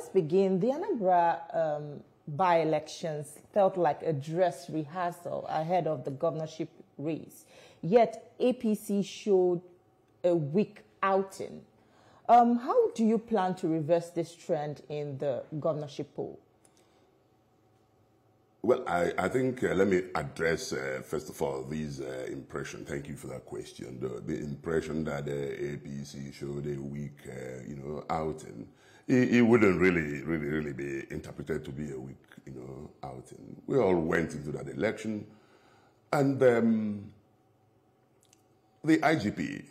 let's begin. The Anambra by-elections felt like a dress rehearsal ahead of the governorship race. Yet APC showed a weak outing. How do you plan to reverse this trend in the governorship poll? Well, I think let me address, first of all, this impression. Thank you for that question. The impression that APC showed a weak, outing. It wouldn't really be interpreted to be a weak, outing. We all went into that election, and the IGP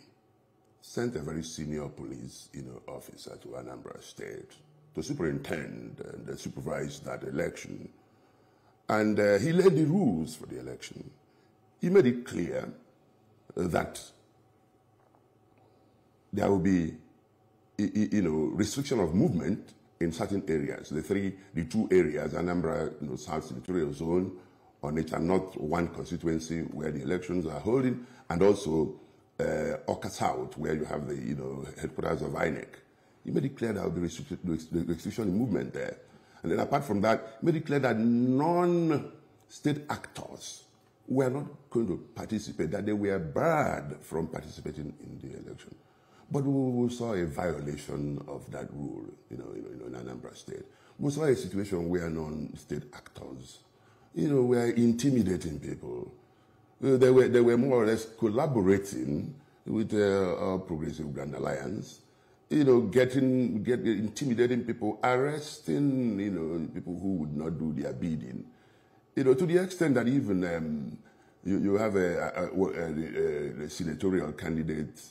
sent a very senior police, officer to Anambra State to superintend and supervise that election. And he laid the rules for the election. He made it clear that there will be, restriction of movement in certain areas. The two areas, Anambra, South Senatorial Zone, Onitsha North, one constituency where the elections are holding, and also Oka South, where you have the, headquarters of INEC. He made it clear there will be restriction in movement there. And then apart from that, made it clear that non-state actors were not going to participate, that they were barred from participating in the election. But we saw a violation of that rule, in Anambra State. We saw a situation where non-state actors, were intimidating people. They were more or less collaborating with the Progressive Grand Alliance, intimidating people, arresting, people who would not do their bidding, to the extent that even you have a senatorial candidate,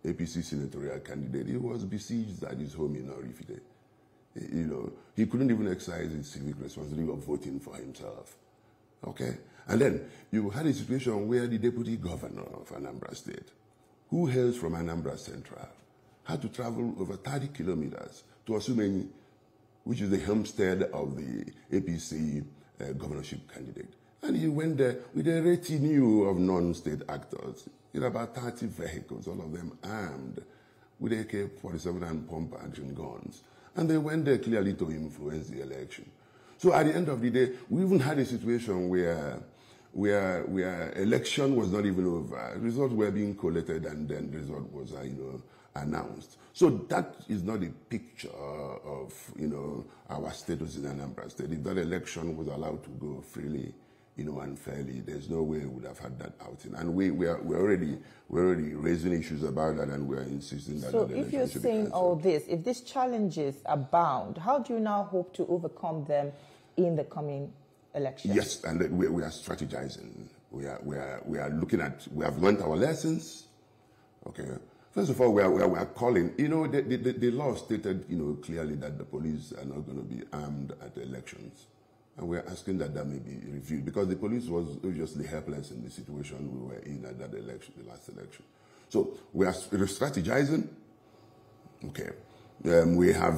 APC senatorial candidate, he was besieged at his home in Orifite. He couldn't even exercise his civic responsibility of voting for himself. Okay? And then you had a situation where the deputy governor of Anambra State, who hails from Anambra Central, had to travel over 30 kilometers to Osumenyi, which is the homestead of the APC governorship candidate. And he went there with a retinue of non-state actors, about 30 vehicles, all of them armed with AK-47 and pump-action guns. And they went there clearly to influence the election. So at the end of the day, we even had a situation where election was not even over. Results were being collated, and then the result was, announced. So that is not a picture of, our status in Anambra State. If that election was allowed to go freely, and fairly, there's no way we would have had that outing. And we're already raising issues about that, and we're insisting that. So if you're saying all this, if these challenges abound, how do you now hope to overcome them in the coming election? Yes, and we are strategizing. We are looking at, we have learned our lessons. Okay. First of all, we are calling, the law stated, clearly that the police are not going to be armed at elections. And we're asking that may be reviewed, because the police was obviously helpless in the situation we were in at that election, the last election. So we're strategizing. Okay. We have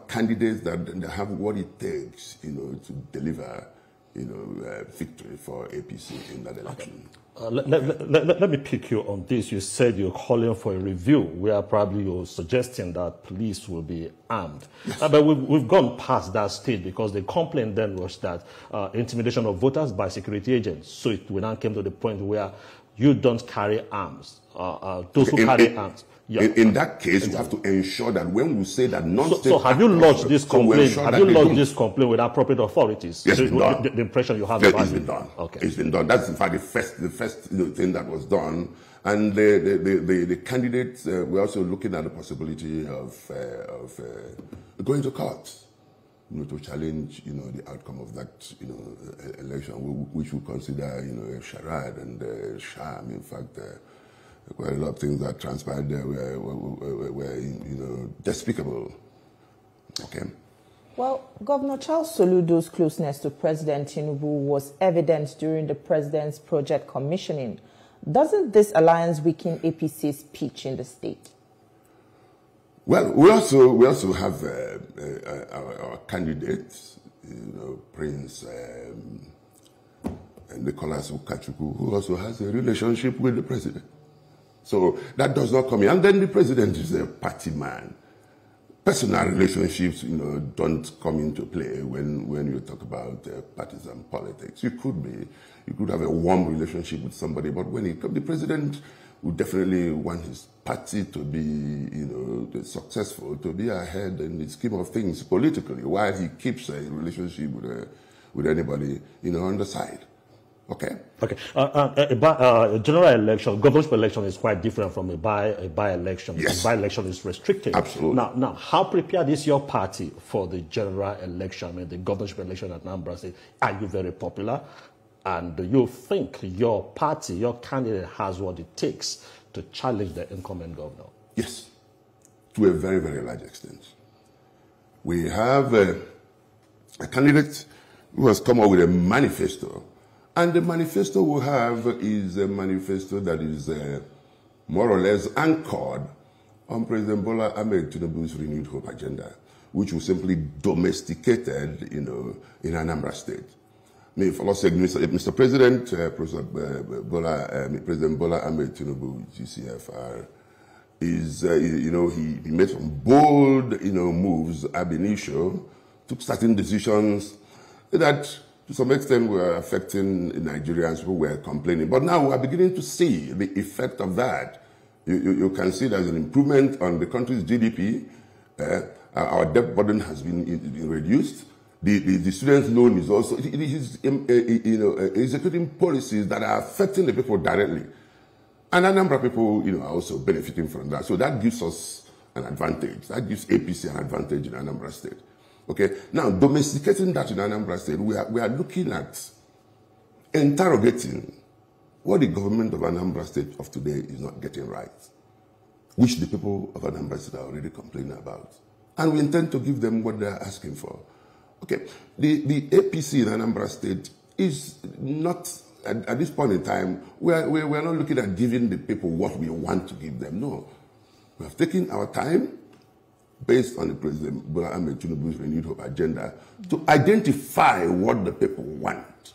candidates that have what it takes, to deliver, victory for APC in that election. Let me pick you on this. You said you're calling for a review, where probably you're suggesting that police will be armed. Yes. But we've gone past that stage, because the complaint then was that intimidation of voters by security agents. So we now came to the point where you don't carry arms. Those who carry arms. Yeah. In that case, you have to ensure that when we say that non-state... So have you lodged this complaint? Have you lodged this complaint with appropriate authorities? Yes, it's been done. The impression you have yes, about it's been done. Okay. It's been done. That's in fact the first thing that was done. And the candidates, we're also looking at the possibility of going to court, to challenge, the outcome of that, election, which we consider, a charade and a sham. In fact, quite a lot of things that transpired there were despicable. Okay. Well, Governor Charles Soludo's closeness to President Tinubu was evident during the president's project commissioning. Doesn't this alliance weaken APC's pitch in the state? Well, we also have our candidates, Prince Nicholas Ukachukwu, who also has a relationship with the president. So that does not come in. And then the president is a party man. personal relationships, don't come into play when you talk about partisan politics. You could have a warm relationship with somebody, but when it comes, the president would definitely want his party to be, successful, to be ahead in the scheme of things politically, while he keeps a relationship with anybody, on the side. Okay. Okay. A general election, governorship election is quite different from a by-election. Yes. A by-election is restricted. Absolutely. Now, how prepared is your party for the general election? I mean, the governorship election at Anambra State. Are you very popular? And do you think your party, your candidate, has what it takes to challenge the incumbent governor? Yes, to a very, very large extent. We have a candidate who has come up with a manifesto. And the manifesto we have is a manifesto that is more or less anchored on President Bola Ahmed Tinubu's renewed hope agenda, which was simply domesticated, in Anambra State. May for us say, Mr. President, President Bola Ahmed Tinubu, GCFR, is, he made some bold, moves ab initio, took certain decisions that to some extent were affecting Nigerians who were complaining. But now we are beginning to see the effect of that. You can see there's an improvement on the country's GDP. Our debt burden has been reduced. The student loan is also, it is executing policies that are affecting the people directly. And a number of people, are also benefiting from that. So that gives us an advantage. That gives APC an advantage in Anambra State. Okay. Now, domesticating that in Anambra State, we are looking at interrogating what the government of Anambra State of today is not getting right, which the people of Anambra State are already complaining about. And we intend to give them what they are asking for. Okay. The APC in Anambra State is not, at this point in time, we are not looking at giving the people what we want to give them. No. We have taken our time, based on the President Bola Ahmed Tinubu's renewed hope agenda, to identify what the people want.